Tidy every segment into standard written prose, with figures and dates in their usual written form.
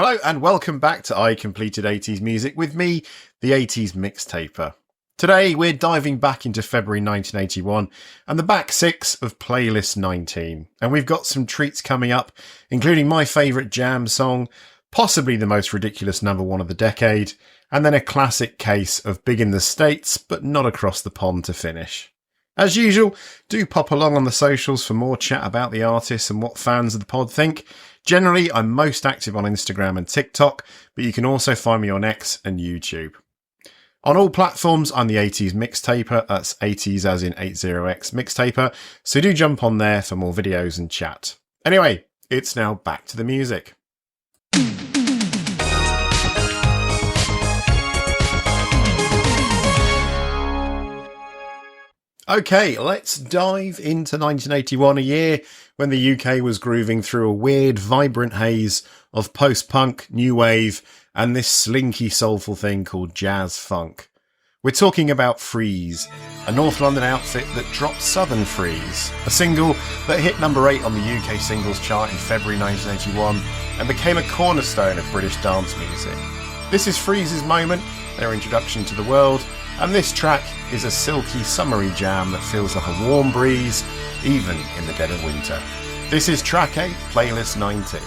Hello and welcome back to I Completed 80s Music with me, the 80s Mixtaper. Today we're diving back into February 1981 and the back six of Playlist 19. And we've got some treats coming up, including my favourite jam song, possibly the most ridiculous number one of the decade, and then a classic case of big in the States but not across the pond to finish. As usual, do pop along on the socials for more chat about the artists and what fans of the pod think. Generally, I'm most active on Instagram and TikTok, but you can also find me on X and YouTube. On all platforms, I'm the 80s Mixtaper, that's 80s as in 80x Mixtaper, so do jump on there for more videos and chat. Anyway, it's now back to the music. Okay, let's dive into 1981, a year when the UK was grooving through a weird, vibrant haze of post-punk, new wave, and this slinky, soulful thing called jazz funk. We're talking about Freeez, a North London outfit that dropped Southern Freeez, a single that hit number 8 on the UK singles chart in February 1981 and became a cornerstone of British dance music. This is Freeze's moment, their introduction to the world, and this track is a silky, summery jam that feels like a warm breeze, even in the dead of winter. This is track 8, Playlist 19.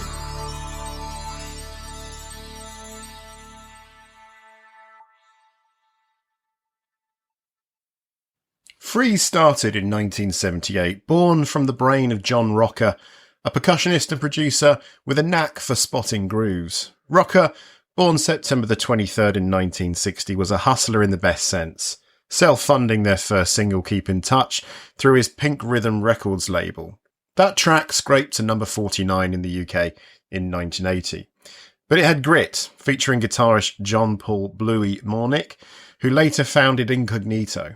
Freeez started in 1978, born from the brain of John Rocker, a percussionist and producer with a knack for spotting grooves. Rocker, born September the 23rd in 1960, was a hustler in the best sense, self-funding their first single Keep in Touch through his Pink Rhythm Records label. That track scraped to number 49 in the UK in 1980. But it had grit, featuring guitarist John Paul Bluey Mornick, who later founded Incognito.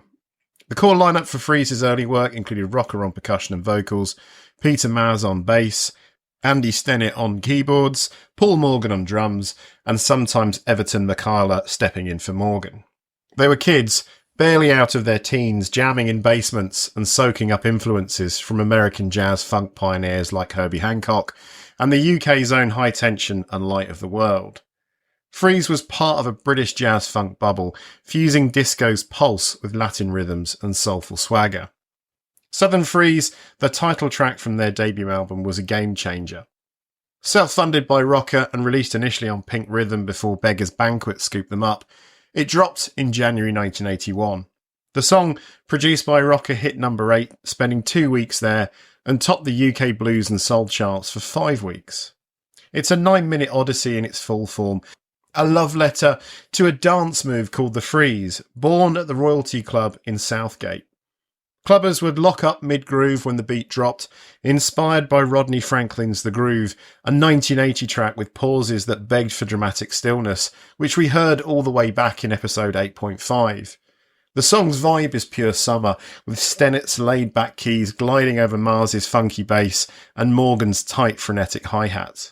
The core lineup for Freez's early work included Rocker on percussion and vocals, Peter Maz on bass, Andy Stennett on keyboards, Paul Morgan on drums, and sometimes Everton McCullough stepping in for Morgan. They were kids, barely out of their teens, jamming in basements and soaking up influences from American jazz funk pioneers like Herbie Hancock and the UK's own High Tension and Light of the World. Freeez was part of a British jazz funk bubble, fusing disco's pulse with Latin rhythms and soulful swagger. Southern Freeez, the title track from their debut album, was a game changer. Self-funded by Rocker and released initially on Pink Rhythm before Beggar's Banquet scooped them up, it dropped in January 1981. The song, produced by Rocker, hit number 8, spending 2 weeks there, and topped the UK blues and soul charts for 5 weeks. It's a 9-minute odyssey in its full form, a love letter to a dance move called the Freeez, born at the Royalty Club in Southgate. Clubbers would lock up mid-groove when the beat dropped, inspired by Rodney Franklin's The Groove, a 1980 track with pauses that begged for dramatic stillness, which we heard all the way back in episode 8.5. The song's vibe is pure summer, with Stennett's laid-back keys gliding over Mars's funky bass and Morgan's tight frenetic hi-hat.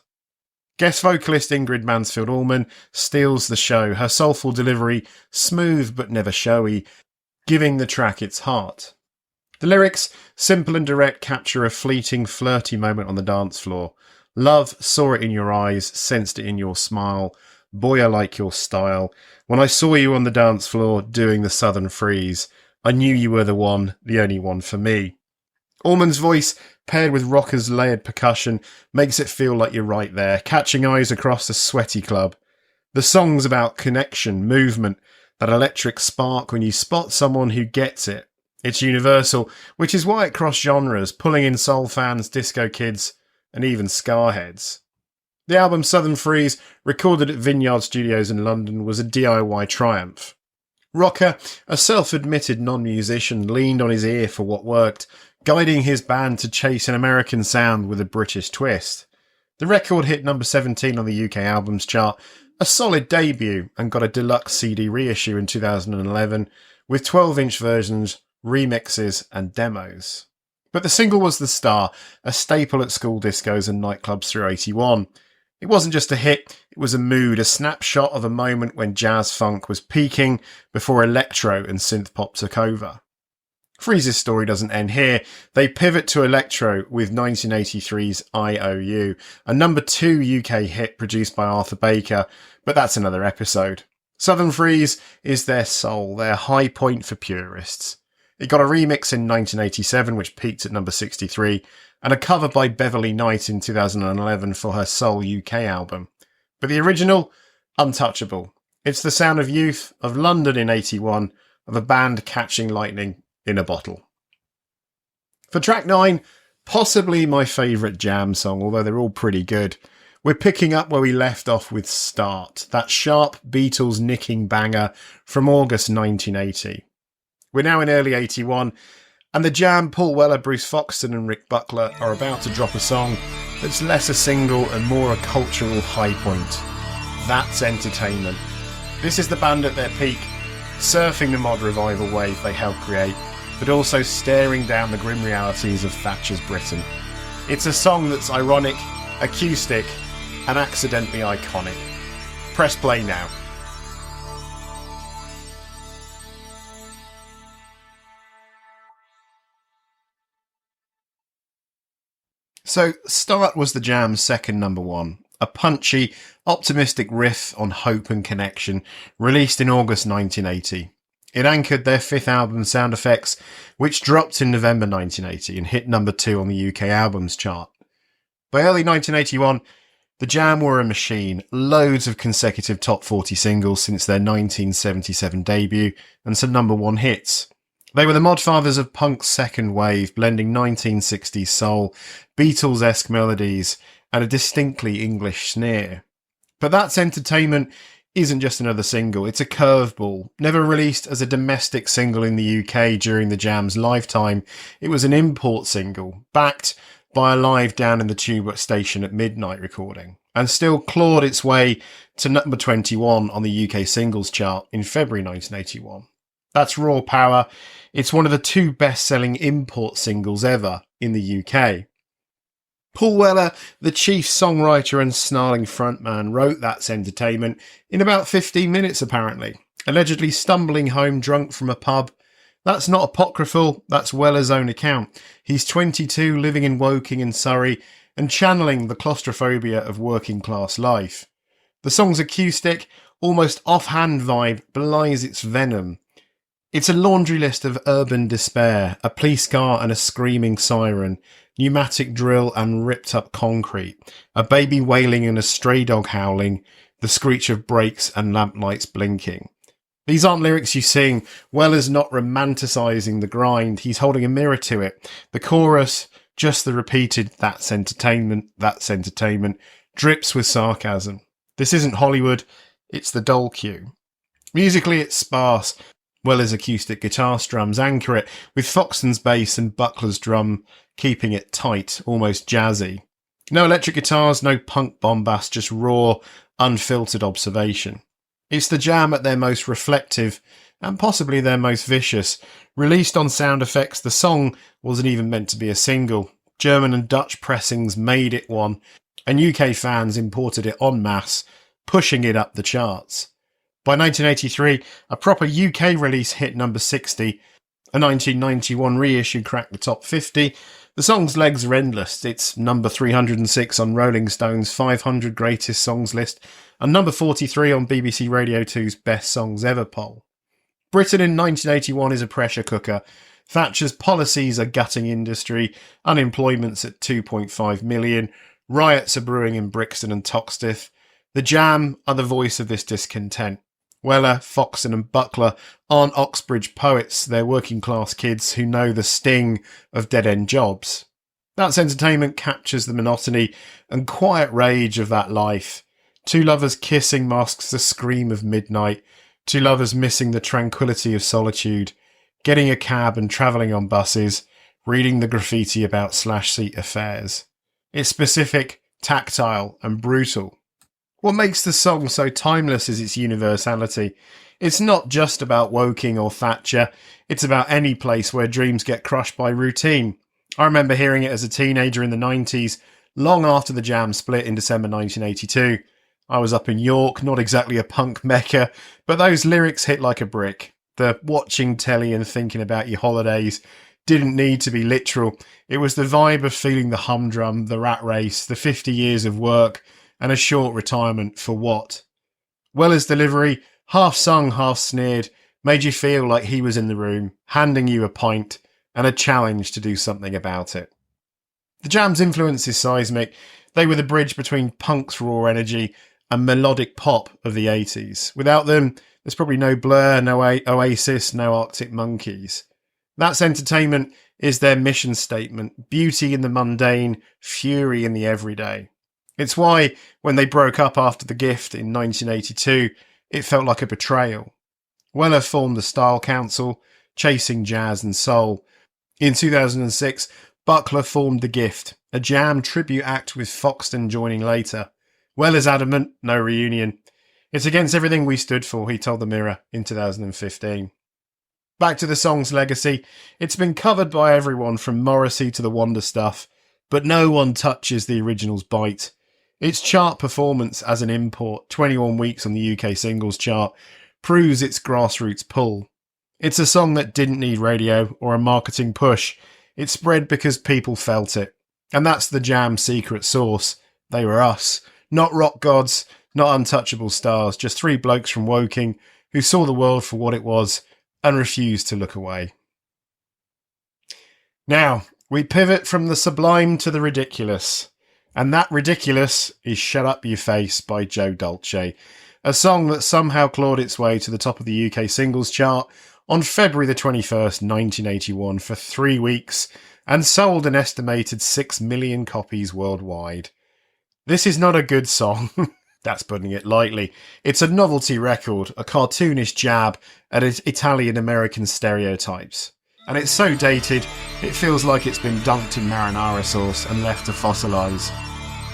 Guest vocalist Ingrid Mansfield-Allman steals the show, her soulful delivery smooth but never showy, giving the track its heart. The lyrics, simple and direct, capture a fleeting, flirty moment on the dance floor. Love, saw it in your eyes, sensed it in your smile. Boy, I like your style. When I saw you on the dance floor doing the Southern Freeez, I knew you were the one, the only one for me. Allman's voice, paired with Rocker's layered percussion, makes it feel like you're right there, catching eyes across the sweaty club. The song's about connection, movement, that electric spark when you spot someone who gets it. It's universal, which is why it crossed genres, pulling in soul fans, disco kids, and even scarheads. The album Southern Freeez, recorded at Vineyard Studios in London, was a DIY triumph. Rocker, a self-admitted non-musician, leaned on his ear for what worked, guiding his band to chase an American sound with a British twist. The record hit number 17 on the UK albums chart, a solid debut, and got a deluxe CD reissue in 2011, with 12-inch versions, remixes and demos. But the single was the star, a staple at school discos and nightclubs through 81. It wasn't just a hit, it was a mood, a snapshot of a moment when jazz funk was peaking before electro and synth pop took over. Freeze's story doesn't end here. They pivot to electro with 1983's IOU, a number 2 UK hit produced by Arthur Baker, but that's another episode. Southern Freeze is their soul, their high point for purists. It got a remix in 1987, which peaked at number 63, and a cover by Beverly Knight in 2011 for her Soul UK album. But the original? Untouchable. It's the sound of youth, of London in 81, of a band catching lightning in a bottle. For track 9, possibly my favourite Jam song, although they're all pretty good. We're picking up where we left off with Start, that sharp Beatles nicking banger from August 1980. We're now in early 81, and the Jam, Paul Weller, Bruce Foxton and Rick Buckler are about to drop a song that's less a single and more a cultural high point. That's Entertainment. This is the band at their peak, surfing the mod revival wave they helped create, but also staring down the grim realities of Thatcher's Britain. It's a song that's ironic, acoustic, and accidentally iconic. Press play now. So, Start was the Jam's second number 1, a punchy, optimistic riff on hope and connection, released in August 1980. It anchored their 5th album, Sound Effects, which dropped in November 1980 and hit number 2 on the UK albums chart. By early 1981, the Jam were a machine, loads of consecutive top 40 singles since their 1977 debut, and some number 1 hits. They were the modfathers of punk's second wave, blending 1960s soul, Beatles-esque melodies, and a distinctly English sneer. But That's Entertainment isn't just another single, it's a curveball. Never released as a domestic single in the UK during the Jam's lifetime, it was an import single, backed by a live Down in the Tube station at midnight recording, and still clawed its way to number 21 on the UK singles chart in February 1981. That's raw power. It's one of the 2 best-selling import singles ever in the UK. Paul Weller, the chief songwriter and snarling frontman, wrote That's Entertainment in about 15 minutes apparently, allegedly stumbling home drunk from a pub. That's not apocryphal, that's Weller's own account. He's 22, living in Woking in Surrey, and channeling the claustrophobia of working class life. The song's acoustic, almost offhand vibe belies its venom. It's a laundry list of urban despair, a police car and a screaming siren, pneumatic drill and ripped up concrete, a baby wailing and a stray dog howling, the screech of brakes and lamplights blinking. These aren't lyrics you sing. Weller's not romanticising the grind, he's holding a mirror to it. The chorus, just the repeated that's entertainment, drips with sarcasm. This isn't Hollywood, it's the dole cue. Musically it's sparse. Weller's acoustic guitar strums anchor it, with Foxton's bass and Buckler's drum keeping it tight, almost jazzy. No electric guitars, no punk bombast, just raw, unfiltered observation. It's the Jam at their most reflective, and possibly their most vicious. Released on Sound Effects, the song wasn't even meant to be a single. German and Dutch pressings made it one, and UK fans imported it en masse, pushing it up the charts. By 1983, a proper UK release hit number 60. A 1991 reissue cracked the top 50. The song's legs are endless. It's number 306 on Rolling Stone's 500 Greatest Songs list and number 43 on BBC Radio 2's Best Songs Ever poll. Britain in 1981 is a pressure cooker. Thatcher's policies are gutting industry. Unemployment's at 2.5 million. Riots are brewing in Brixton and Toxteth. The Jam are the voice of this discontent. Weller, Foxton and Buckler aren't Oxbridge poets, they're working class kids who know the sting of dead-end jobs. That's Entertainment captures the monotony and quiet rage of that life. 2 lovers kissing masks the scream of midnight, 2 lovers missing the tranquility of solitude, getting a cab and travelling on buses, reading the graffiti about slash-seat affairs. It's specific, tactile and brutal. What makes the song so timeless is its universality. It's not just about Woking or Thatcher, it's about any place where dreams get crushed by routine. I remember hearing it as a teenager in the 90s, long after the Jam split in December 1982. I was up in York, not exactly a punk mecca, but those lyrics hit like a brick. The watching telly and thinking about your holidays didn't need to be literal. It was the vibe of feeling the humdrum, the rat race, the 50 years of work, and a short retirement for what? Weller's delivery, half sung, half sneered, made you feel like he was in the room, handing you a pint and a challenge to do something about it. The Jam's influence is seismic. They were the bridge between punk's raw energy and melodic pop of the 80s. Without them, there's probably no Blur, no Oasis, no Arctic Monkeys. That's entertainment is their mission statement, beauty in the mundane, fury in the everyday. It's why, when they broke up after The Gift in 1982, it felt like a betrayal. Weller formed the Style Council, chasing jazz and soul. In 2006, Buckler formed The Gift, a jam tribute act with Foxton joining later. Weller's adamant, no reunion. It's against everything we stood for, he told The Mirror in 2015. Back to the song's legacy, it's been covered by everyone from Morrissey to the Wonder Stuff, but no one touches the original's bite. Its chart performance as an import, 21 weeks on the UK singles chart, proves its grassroots pull. It's a song that didn't need radio or a marketing push. It spread because people felt it. And that's the Jam's secret sauce. They were us. Not rock gods, not untouchable stars, just three blokes from Woking who saw the world for what it was and refused to look away. Now, we pivot from the sublime to the ridiculous. And that ridiculous is Shaddup You Face by Joe Dolce, a song that somehow clawed its way to the top of the UK singles chart on February the 21st, 1981 for 3 weeks and sold an estimated 6 million copies worldwide. This is not a good song. That's putting it lightly. It's a novelty record, a cartoonish jab at Italian-American stereotypes. And it's so dated, it feels like it's been dunked in marinara sauce and left to fossilise.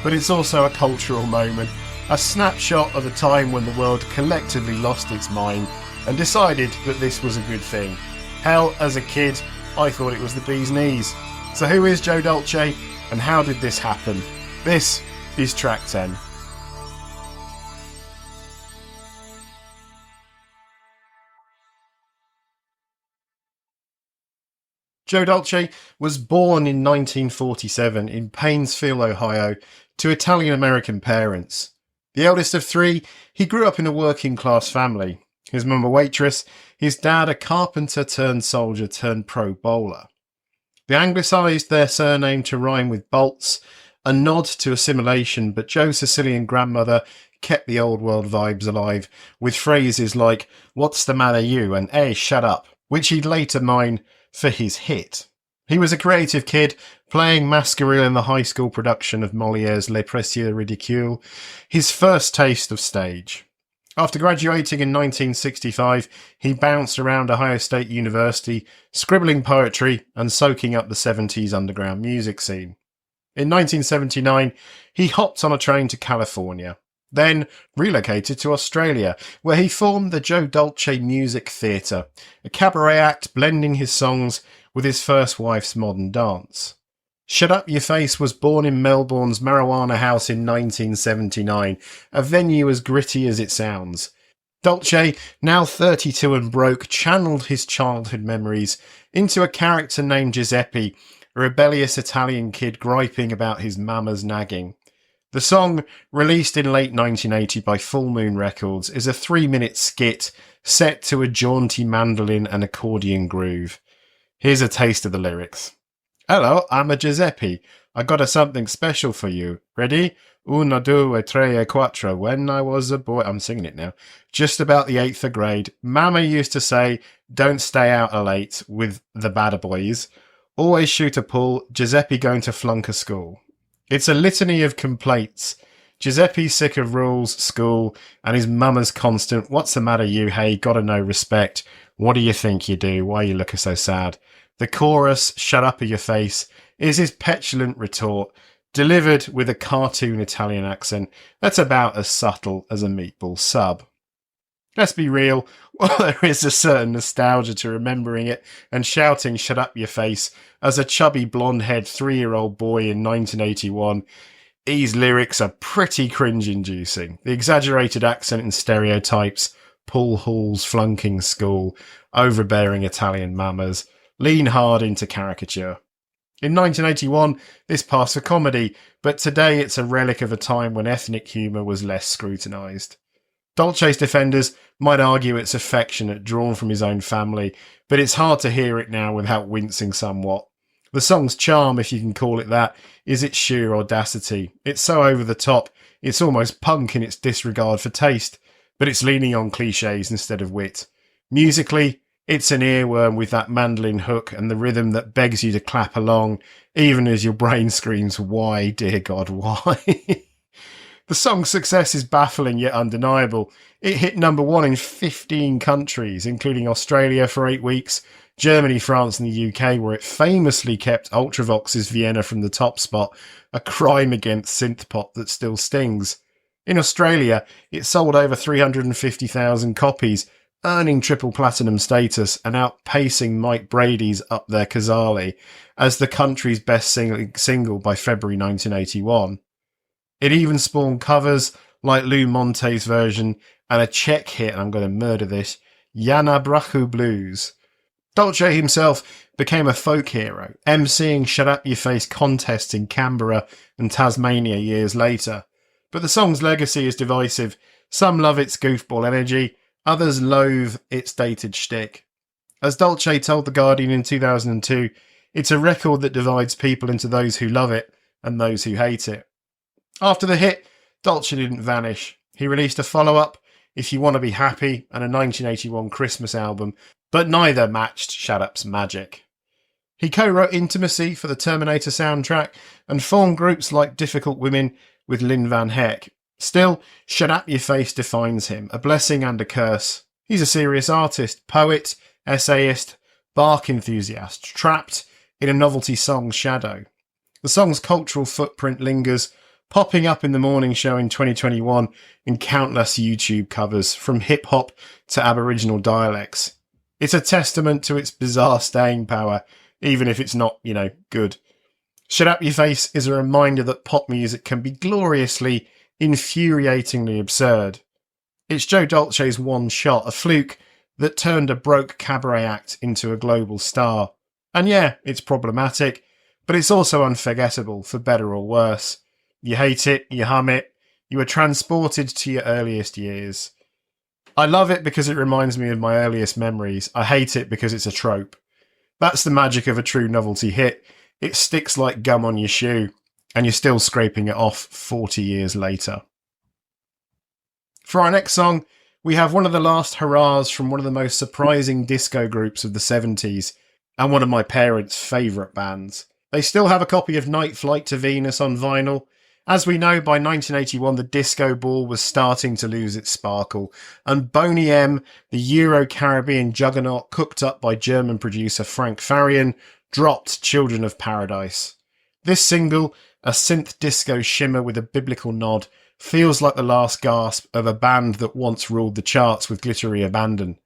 But it's also a cultural moment, a snapshot of a time when the world collectively lost its mind and decided that this was a good thing. Hell, as a kid, I thought it was the bee's knees. So who is Joe Dolce, and how did this happen? This is track 10. Joe Dolce was born in 1947 in Painesville, Ohio, to Italian-American parents. The eldest of three, he grew up in a working-class family. His mum a waitress, his dad a carpenter-turned-soldier-turned-pro bowler. They anglicised their surname to rhyme with Bolts, a nod to assimilation, but Joe's Sicilian grandmother kept the old world vibes alive with phrases like, "What's the matter you?" and "Hey, shut up," which he'd later mine for his hit. He was a creative kid, playing Mascarille in the high school production of Molière's Les Précieux Ridicules, his first taste of stage. After graduating in 1965, he bounced around Ohio State University, scribbling poetry and soaking up the 70s underground music scene. In 1979, he hopped on a train to California, then relocated to Australia, where he formed the Joe Dolce Music Theatre, a cabaret act blending his songs with his first wife's modern dance. Shaddup You Face was born in Melbourne's Marijuana House in 1979, a venue as gritty as it sounds. Dolce, now 32 and broke, channeled his childhood memories into a character named Giuseppe, a rebellious Italian kid griping about his mama's nagging. The song, released in late 1980 by Full Moon Records, is a 3-minute skit set to a jaunty mandolin and accordion groove. Here's a taste of the lyrics. "Hello, I'm a Giuseppe. I got a something special for you. Ready? Uno, due, tre, quattro. When I was a boy..." I'm singing it now. "Just about the 8th grade. Mama used to say, don't stay out late with the bad boys. Always shoot a pool. Giuseppe going to flunk a school." It's a litany of complaints. Giuseppe's sick of rules, school, and his mama's constant, "What's the matter you? Hey, gotta know respect. What do you think you do? Why you looking so sad?" The chorus, "Shut up your face," is his petulant retort, delivered with a cartoon Italian accent that's about as subtle as a meatball sub. Let's be real, while there is a certain nostalgia to remembering it and shouting "Shut up your face" as a chubby blonde-haired 3-year-old boy in 1981, these lyrics are pretty cringe-inducing. The exaggerated accent and stereotypes, pool halls flunking school, overbearing Italian mamas, lean hard into caricature. In 1981, this passed for comedy, but today it's a relic of a time when ethnic humour was less scrutinised. Dolce's defenders might argue it's affectionate, drawn from his own family, but it's hard to hear it now without wincing somewhat. The song's charm, if you can call it that, is its sheer audacity. It's so over the top, it's almost punk in its disregard for taste, but it's leaning on cliches instead of wit. Musically, it's an earworm with that mandolin hook and the rhythm that begs you to clap along, even as your brain screams, why, dear God, why? The song's success is baffling yet undeniable. It hit number 1 in 15 countries, including Australia for 8 weeks, Germany, France and the UK, where it famously kept Ultravox's Vienna from the top spot, a crime against synthpop that still stings. In Australia, it sold over 350,000 copies, earning triple platinum status and outpacing Mike Brady's Up There Kazali as the country's best single by February 1981. It even spawned covers like Lou Monte's version and a Czech hit, and I'm going to murder this, Jana Brachu Blues. Dolce himself became a folk hero, emceeing Shaddup Your Face contests in Canberra and Tasmania years later. But the song's legacy is divisive. Some love its goofball energy, others loathe its dated shtick. As Dolce told The Guardian in 2002, it's a record that divides people into those who love it and those who hate it. After the hit, Dolce didn't vanish. He released a follow-up, If You Want to Be Happy, and a 1981 Christmas album, but neither matched Shaddup's magic. He co-wrote Intimacy for the Terminator soundtrack and formed groups like Difficult Women with Lynn Van Heck. Still, Shaddup Your Face defines him, a blessing and a curse. He's a serious artist, poet, essayist, bark enthusiast, trapped in a novelty song's shadow. The song's cultural footprint lingers, popping up in the morning show in 2021 in countless YouTube covers, from hip-hop to Aboriginal dialects. It's a testament to its bizarre staying power, even if it's not, good. Shaddup Your Face is a reminder that pop music can be gloriously, infuriatingly absurd. It's Joe Dolce's one shot, a fluke that turned a broke cabaret act into a global star. And yeah, it's problematic, but it's also unforgettable, for better or worse. You hate it, you hum it, you are transported to your earliest years. I love it because it reminds me of my earliest memories. I hate it because it's a trope. That's the magic of a true novelty hit. It sticks like gum on your shoe, and you're still scraping it off 40 years later. For our next song, we have one of the last hurrahs from one of the most surprising disco groups of the 70s, and one of my parents' favourite bands. They still have a copy of Night Flight to Venus on vinyl. As we know, by 1981 the disco ball was starting to lose its sparkle, and Boney M, the Euro-Caribbean juggernaut cooked up by German producer Frank Farian, dropped Children of Paradise. This single, a synth disco shimmer with a biblical nod, feels like the last gasp of a band that once ruled the charts with glittery abandon.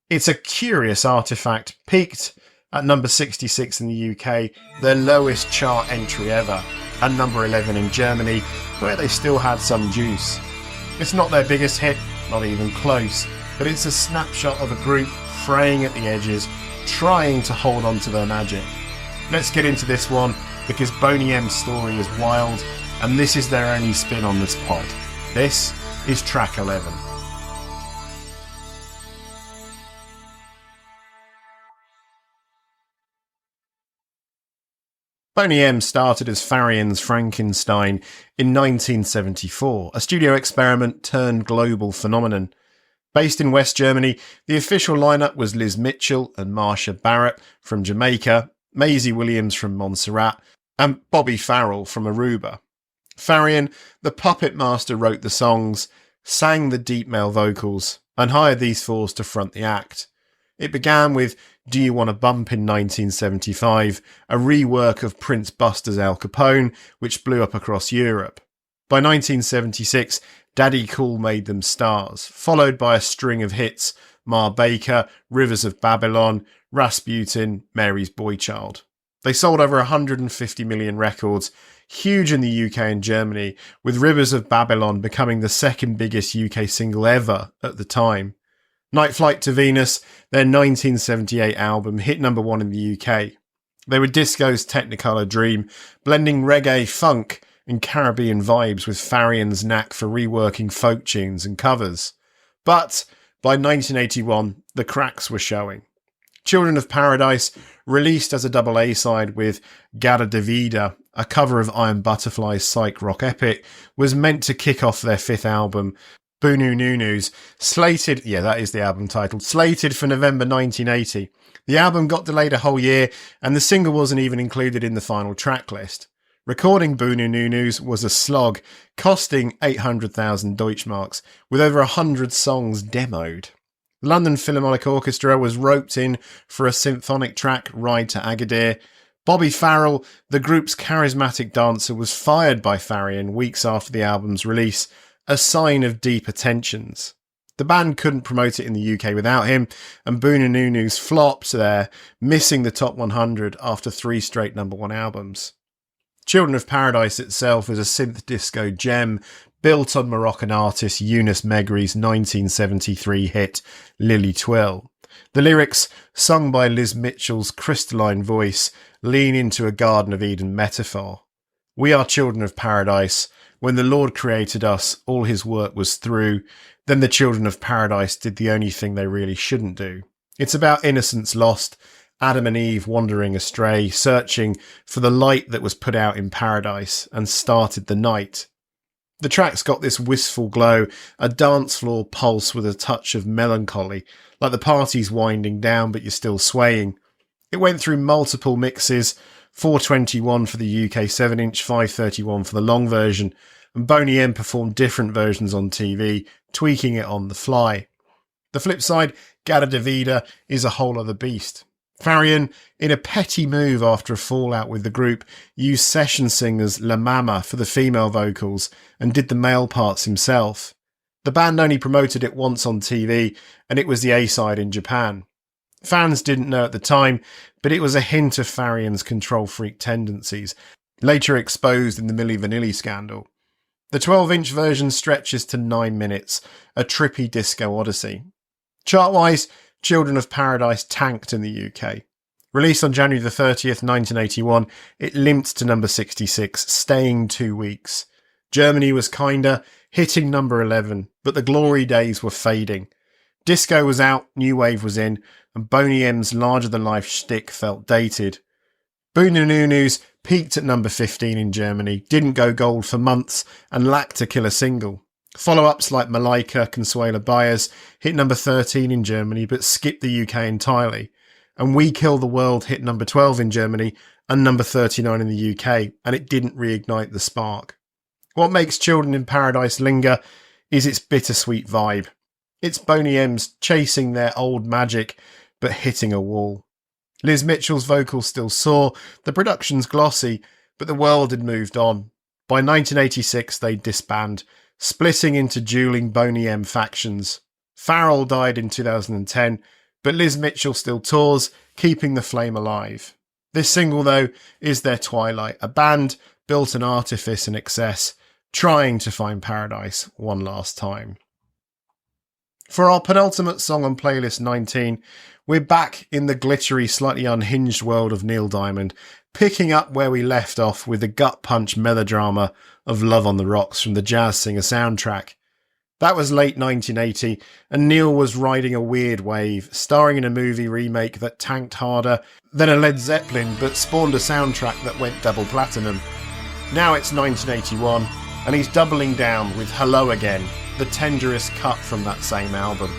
It's a curious artefact, peaked at number 66 in the UK, their lowest chart entry ever, and number 11 in Germany, where they still had some juice. It's not their biggest hit, not even close, but it's a snapshot of a group fraying at the edges, trying to hold on to their magic. Let's get into this one, because Boney M's story is wild, and this is their only spin on this pod. This is track 11. Boney M started as Farian's Frankenstein in 1974, a studio experiment turned global phenomenon. Based in West Germany, the official lineup was Liz Mitchell and Marsha Barrett from Jamaica, Maisie Williams from Montserrat, and Bobby Farrell from Aruba. Farian, the puppet master, wrote the songs, sang the deep male vocals, and hired these fours to front the act. It began with Do You Want a Bump in 1975, a rework of Prince Buster's Al Capone, which blew up across Europe. By 1976, Daddy Cool made them stars, followed by a string of hits, Ma Baker, Rivers of Babylon, Rasputin, Mary's Boy Child. They sold over 150 million records, huge in the UK and Germany, with Rivers of Babylon becoming the second biggest UK single ever at the time. Night Flight to Venus, their 1978 album, hit number 1 in the UK. They were disco's Technicolor dream, blending reggae, funk and Caribbean vibes with Farian's knack for reworking folk tunes and covers. But by 1981, the cracks were showing. Children of Paradise, released as a double A-side with Gada de Vida, a cover of Iron Butterfly's psych rock epic, was meant to kick off their 5th album, Boonoo Noonoo's, slated for November 1980. The album got delayed a whole year, and the single wasn't even included in the final track list. Recording Boonoo Noonoo's was a slog, costing 800,000 Deutschmarks, with over 100 songs demoed. The London Philharmonic Orchestra was roped in for a symphonic track, Ride to Agadir. Bobby Farrell, the group's charismatic dancer, was fired by Farian weeks after the album's release, a sign of deeper tensions. The band couldn't promote it in the UK without him, and Boonoo Noonoo's flopped there, missing the top 100 after 3 straight number 1 albums. Children of Paradise itself is a synth disco gem built on Moroccan artist Eunice Megri's 1973 hit Lily Twill. The lyrics, sung by Liz Mitchell's crystalline voice, lean into a Garden of Eden metaphor. We are children of paradise. When the Lord created us, all his work was through. Then the children of paradise did the only thing they really shouldn't do. It's about innocence lost, Adam and Eve wandering astray, searching for the light that was put out in paradise and started the night. The track's got this wistful glow, a dance floor pulse with a touch of melancholy, like the party's winding down but you're still swaying. It went through multiple mixes, 421 for the UK 7-inch, 531 for the long version, and Boney M performed different versions on TV, tweaking it on the fly. The flip side, Gada de Vida, is a whole other beast. Farian, in a petty move after a fallout with the group, used session singers La Mama for the female vocals and did the male parts himself. The band only promoted it once on TV, and it was the A-side in Japan. Fans didn't know at the time, but it was a hint of Farian's control freak tendencies, later exposed in the Milli Vanilli scandal. The 12-inch version stretches to 9 minutes, a trippy disco odyssey. Chart-wise, Children of Paradise tanked in the UK. Released on January the 30th, 1981, it limped to number 66, staying 2 weeks. Germany was kinder, hitting number 11, but the glory days were fading. Disco was out, new wave was in, and Boney M's larger-than-life shtick felt dated. Boonoo Noonoo's peaked at number 15 in Germany, didn't go gold for months, and lacked a killer single. Follow-ups like Malaika, Consuela Baez hit number 13 in Germany but skipped the UK entirely, and We Kill the World hit number 12 in Germany and number 39 in the UK, and it didn't reignite the spark. What makes Children in Paradise linger is its bittersweet vibe. It's Boney M's chasing their old magic but hitting a wall. Liz Mitchell's vocals still soar, the production's glossy, but the world had moved on. By 1986 they disband, splitting into dueling Boney M factions. Farrell died in 2010, but Liz Mitchell still tours, keeping the flame alive. This single, though, is their Twilight, a band built on artifice and excess, trying to find paradise one last time. For our penultimate song on playlist 19, we're back in the glittery, slightly unhinged world of Neil Diamond, picking up where we left off with the gut-punch melodrama of Love on the Rocks from the Jazz Singer soundtrack. That was late 1980, and Neil was riding a weird wave, starring in a movie remake that tanked harder than a Led Zeppelin but spawned a soundtrack that went double platinum. Now it's 1981, and he's doubling down with Hello Again, the tenderest cut from that same album.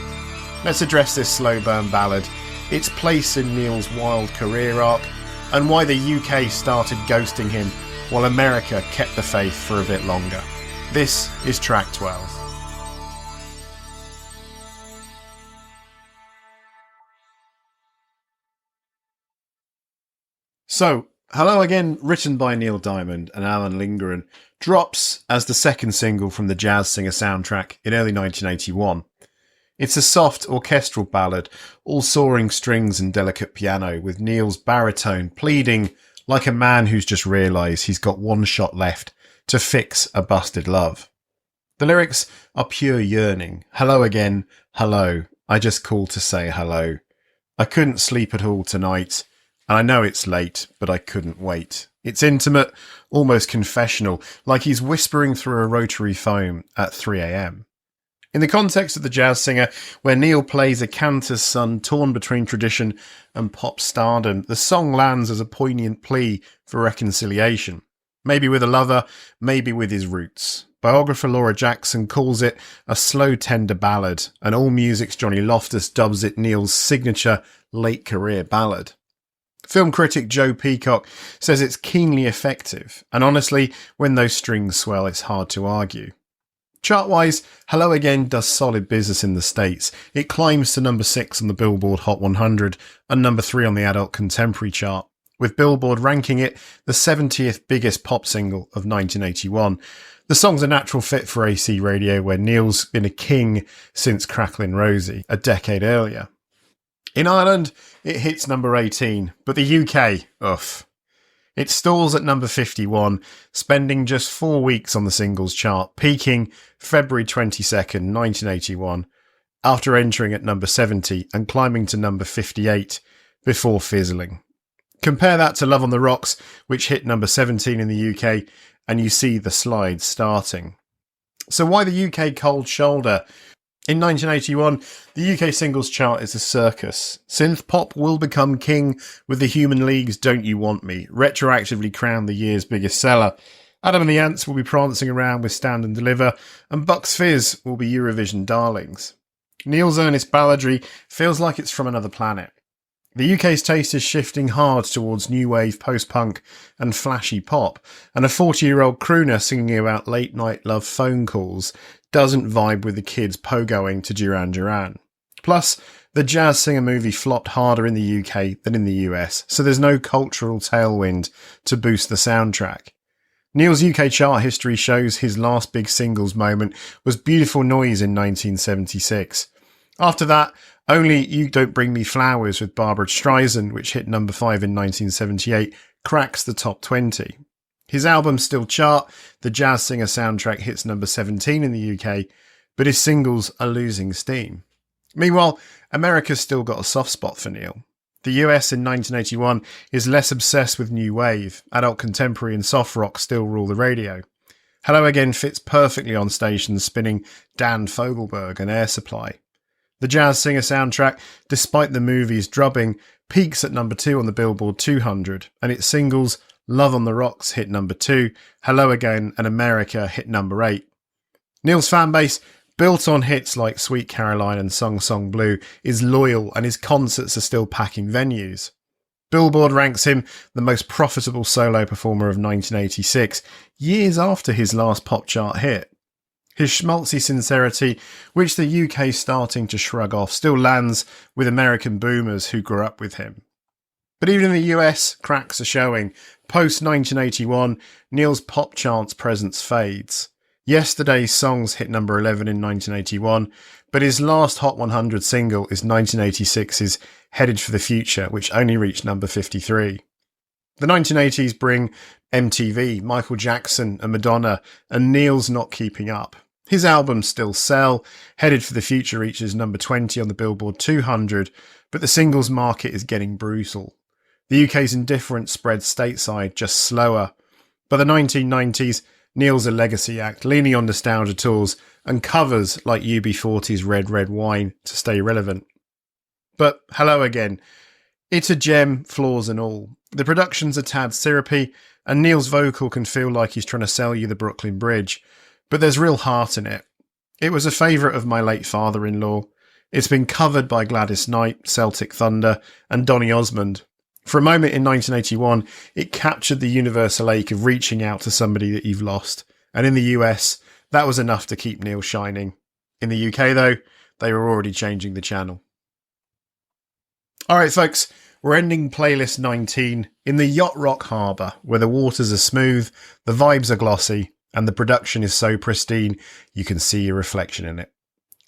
Let's address this slow burn ballad, its place in Neil's wild career arc, and why the UK started ghosting him while America kept the faith for a bit longer. This is track 12. So, Hello Again, written by Neil Diamond and Alan Lindgren, drops as the second single from the Jazz Singer soundtrack in early 1981. It's a soft orchestral ballad, all soaring strings and delicate piano, with Neil's baritone pleading like a man who's just realised he's got one shot left to fix a busted love. The lyrics are pure yearning. Hello again, hello, I just called to say hello. I couldn't sleep at all tonight, and I know it's late, but I couldn't wait. It's intimate, almost confessional, like he's whispering through a rotary phone at 3 a.m. In the context of The Jazz Singer, where Neil plays a cantor's son torn between tradition and pop stardom, the song lands as a poignant plea for reconciliation. Maybe with a lover, maybe with his roots. Biographer Laura Jackson calls it a slow, tender ballad, and AllMusic's Johnny Loftus dubs it Neil's signature late-career ballad. Film critic Joe Peacock says it's keenly effective, and honestly, when those strings swell, it's hard to argue. Chart-wise, Hello Again does solid business in the States. It climbs to number 6 on the Billboard Hot 100 and number 3 on the Adult Contemporary chart, with Billboard ranking it the 70th biggest pop single of 1981. The song's a natural fit for AC radio, where Neil's been a king since Cracklin' Rosie a decade earlier. In Ireland, it hits number 18, but the UK, oof. It stalls at number 51, spending just 4 weeks on the singles chart, peaking February 22nd, 1981, after entering at number 70 and climbing to number 58 before fizzling. Compare that to Love on the Rocks, which hit number 17 in the UK, and you see the slide starting. So why the UK cold shoulder? In 1981, the UK singles chart is a circus. Synth pop will become king with the Human League's Don't You Want Me, retroactively crowned the year's biggest seller. Adam and the Ants will be prancing around with Stand and Deliver, and Bucks Fizz will be Eurovision darlings. Neil's earnest balladry feels like it's from another planet. The UK's taste is shifting hard towards new wave post-punk and flashy pop, and a 40-year-old crooner singing about late-night love phone calls doesn't vibe with the kids pogoing to Duran Duran. Plus, the Jazz Singer movie flopped harder in the UK than in the US, so there's no cultural tailwind to boost the soundtrack. Neil's UK chart history shows his last big singles moment was Beautiful Noise in 1976. After that, only You Don't Bring Me Flowers with Barbara Streisand, which hit number 5 in 1978, cracks the top 20. His albums still chart, the Jazz Singer soundtrack hits number 17 in the UK, but his singles are losing steam. Meanwhile, America's still got a soft spot for Neil. The US in 1981 is less obsessed with new wave, adult contemporary and soft rock still rule the radio. Hello Again fits perfectly on stations spinning Dan Fogelberg and Air Supply. The Jazz Singer soundtrack, despite the movie's drubbing, peaks at number 2 on the Billboard 200, and its singles Love on the Rocks hit number 2, Hello Again and America hit number 8. Neil's fanbase, built on hits like Sweet Caroline and Song Song Blue, is loyal, and his concerts are still packing venues. Billboard ranks him the most profitable solo performer of 1986, years after his last pop chart hit. His schmaltzy sincerity, which the UK's starting to shrug off, still lands with American boomers who grew up with him. But even in the US, cracks are showing. Post-1981, Neil's pop charts presence fades. Yesterday's songs hit number 11 in 1981, but his last Hot 100 single is 1986's Headed for the Future, which only reached number 53. The 1980s bring MTV, Michael Jackson and Madonna, and Neil's not keeping up. His albums still sell. Headed for the Future reaches number 20 on the Billboard 200, but the singles market is getting brutal. The UK's indifference spreads stateside just slower. By the 1990s, Neil's a legacy act, leaning on nostalgia tours and covers like UB40's Red Red Wine to stay relevant. But Hello Again. It's a gem, flaws and all. The production's a tad syrupy, and Neil's vocal can feel like he's trying to sell you the Brooklyn Bridge, but there's real heart in it. It was a favourite of my late father-in-law. It's been covered by Gladys Knight, Celtic Thunder, and Donny Osmond. For a moment in 1981, it captured the universal ache of reaching out to somebody that you've lost, and in the US, that was enough to keep Neil shining. In the UK, though, they were already changing the channel. Alright folks, we're ending playlist 19 in the yacht rock harbour, where the waters are smooth, the vibes are glossy, and the production is so pristine you can see your reflection in it.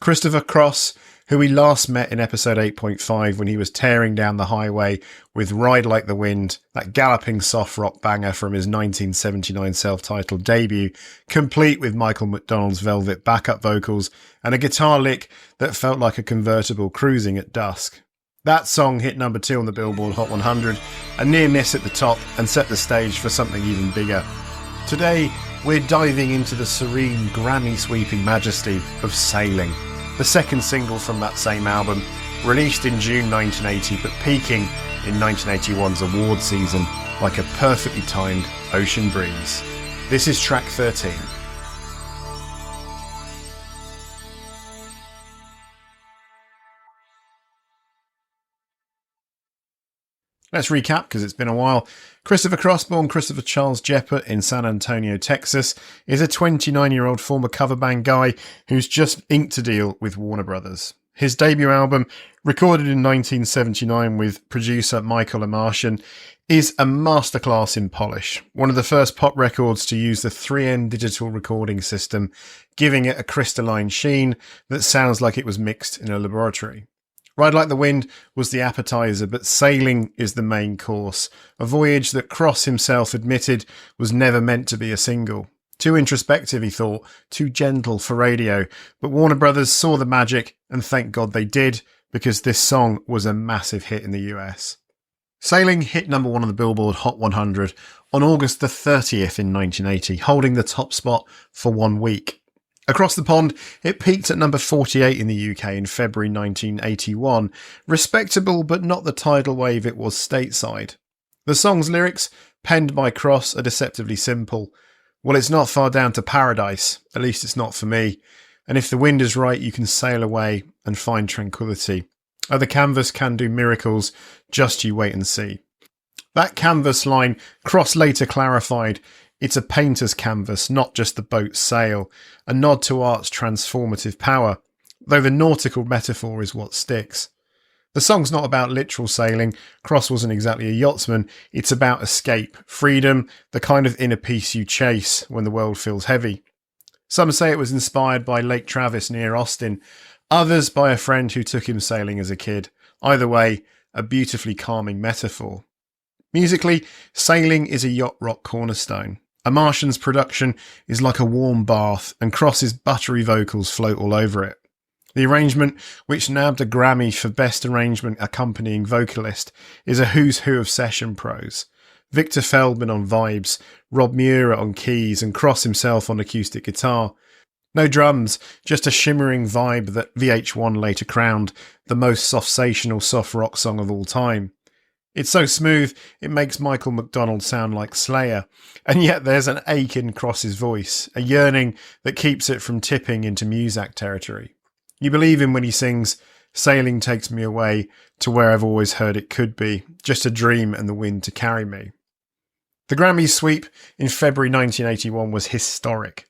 Christopher Cross, who we last met in episode 8.5 when he was tearing down the highway with Ride Like the Wind, that galloping soft rock banger from his 1979 self-titled debut, complete with Michael McDonald's velvet backup vocals and a guitar lick that felt like a convertible cruising at dusk. That song hit number 2 on the Billboard Hot 100, a near miss at the top, and set the stage for something even bigger. Today, we're diving into the serene, Grammy-sweeping majesty of Sailing, the second single from that same album, released in June 1980 but peaking in 1981's award season like a perfectly timed ocean breeze. This is track 13. Let's recap because it's been a while. Christopher Cross, born Christopher Charles Jeppert in San Antonio, Texas, is a 29-year-old former cover band guy who's just inked a deal with Warner Brothers. His debut album, recorded in 1979 with producer Michael Amartian, is a masterclass in polish. One of the first pop records to use the 3N digital recording system, giving it a crystalline sheen that sounds like it was mixed in a laboratory. Ride Like the Wind was the appetizer, but Sailing is the main course, a voyage that Cross himself admitted was never meant to be a single. Too introspective, he thought, too gentle for radio, but Warner Brothers saw the magic, and thank God they did, because this song was a massive hit in the US. Sailing hit number 1 on the Billboard Hot 100 on August the 30th in 1980, holding the top spot for 1 week. Across the pond, it peaked at number 48 in the UK in February 1981. Respectable, but not the tidal wave it was stateside. The song's lyrics, penned by Cross, are deceptively simple. Well, it's not far down to paradise, at least it's not for me. And if the wind is right, you can sail away and find tranquility. Oh, the canvas can do miracles, just you wait and see. That canvas line, Cross later clarified, it's a painter's canvas, not just the boat's sail, a nod to art's transformative power, though the nautical metaphor is what sticks. The song's not about literal sailing, Cross wasn't exactly a yachtsman, it's about escape, freedom, the kind of inner peace you chase when the world feels heavy. Some say it was inspired by Lake Travis near Austin, others by a friend who took him sailing as a kid. Either way, a beautifully calming metaphor. Musically, Sailing is a yacht rock cornerstone. Amartian's production is like a warm bath, and Cross's buttery vocals float all over it. The arrangement, which nabbed a Grammy for Best Arrangement Accompanying Vocalist, is a who's who of session pros. Victor Feldman on vibes, Rob Muir on keys, and Cross himself on acoustic guitar. No drums, just a shimmering vibe that VH1 later crowned the most softational soft rock song of all time. It's so smooth, it makes Michael McDonald sound like Slayer, and yet there's an ache in Cross's voice, a yearning that keeps it from tipping into Muzak territory. You believe him when he sings, "Sailing takes me away to where I've always heard it could be, just a dream and the wind to carry me." The Grammy sweep in February 1981 was historic.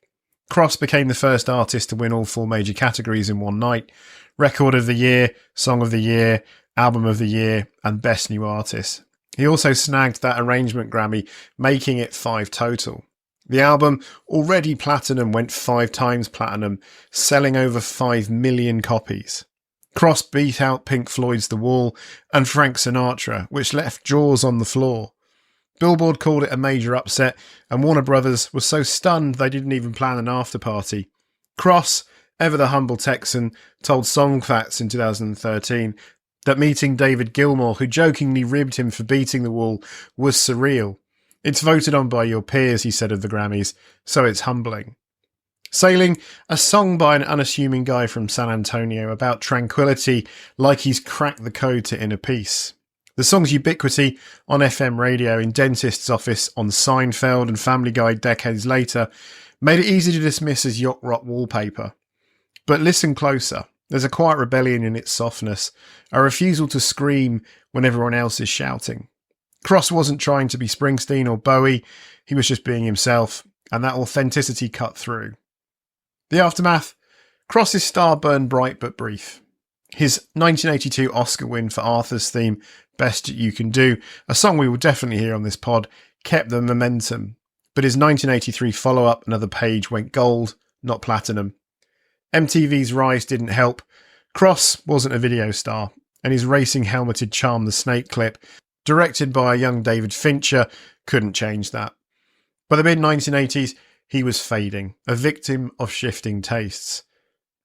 Cross became the first artist to win all 4 major categories in one night: Record of the Year, Song of the Year, Album of the Year, and Best New Artist. He also snagged that arrangement Grammy, making it 5 total. The album, already platinum, went 5 times platinum, selling over 5 million copies. Cross beat out Pink Floyd's The Wall and Frank Sinatra, which left Jaws on the floor. Billboard called it a major upset, and Warner Brothers was so stunned they didn't even plan an after-party. Cross, ever the humble Texan, told Songfacts in 2013 that meeting David Gilmour, who jokingly ribbed him for beating The Wall, was surreal. "It's voted on by your peers," he said of the Grammys, "so it's humbling." Sailing, a song by an unassuming guy from San Antonio about tranquility, like he's cracked the code to inner peace. The song's ubiquity on FM radio, in dentist's office, on Seinfeld and Family Guy decades later, made it easy to dismiss as yacht rock wallpaper. But listen closer. There's a quiet rebellion in its softness, a refusal to scream when everyone else is shouting. Cross wasn't trying to be Springsteen or Bowie, he was just being himself, and that authenticity cut through. The aftermath: Cross's star burned bright but brief. His 1982 Oscar win for Arthur's theme, Best You Can Do, a song we will definitely hear on this pod, kept the momentum, but his 1983 follow-up, Another Page, went gold, not platinum. MTV's rise didn't help. Cross wasn't a video star, and his racing helmeted Charm the Snake clip, directed by a young David Fincher, couldn't change that. By the mid-1980s, he was fading, a victim of shifting tastes.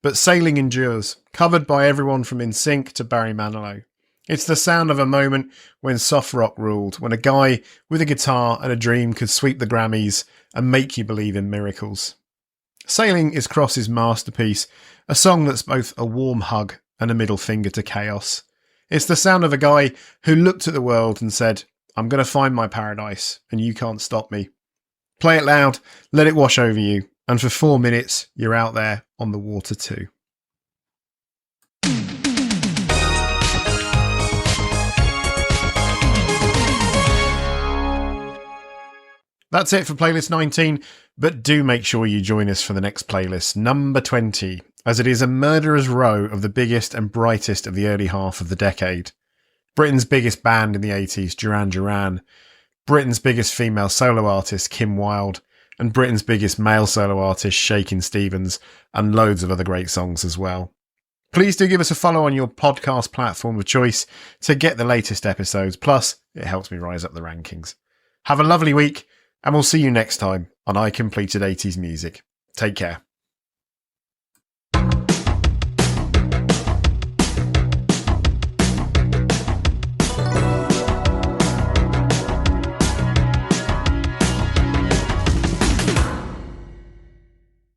But Sailing endures, covered by everyone from NSYNC to Barry Manilow. It's the sound of a moment when soft rock ruled, when a guy with a guitar and a dream could sweep the Grammys and make you believe in miracles. Sailing is Cross's masterpiece, a song that's both a warm hug and a middle finger to chaos. It's the sound of a guy who looked at the world and said, I'm going to find my paradise, and you can't stop me. Play it loud, let it wash over you, and for 4 minutes, you're out there on the water too. That's it for playlist 19, but do make sure you join us for the next playlist, number 20, as it is a murderer's row of the biggest and brightest of the early half of the decade. Britain's biggest band in the 80s, Duran Duran, Britain's biggest female solo artist, Kim Wilde, and Britain's biggest male solo artist, Shakin' Stevens, and loads of other great songs as well. Please do give us a follow on your podcast platform of choice to get the latest episodes, plus it helps me rise up the rankings. Have a lovely week, and we'll see you next time on I Completed 80s Music. Take care.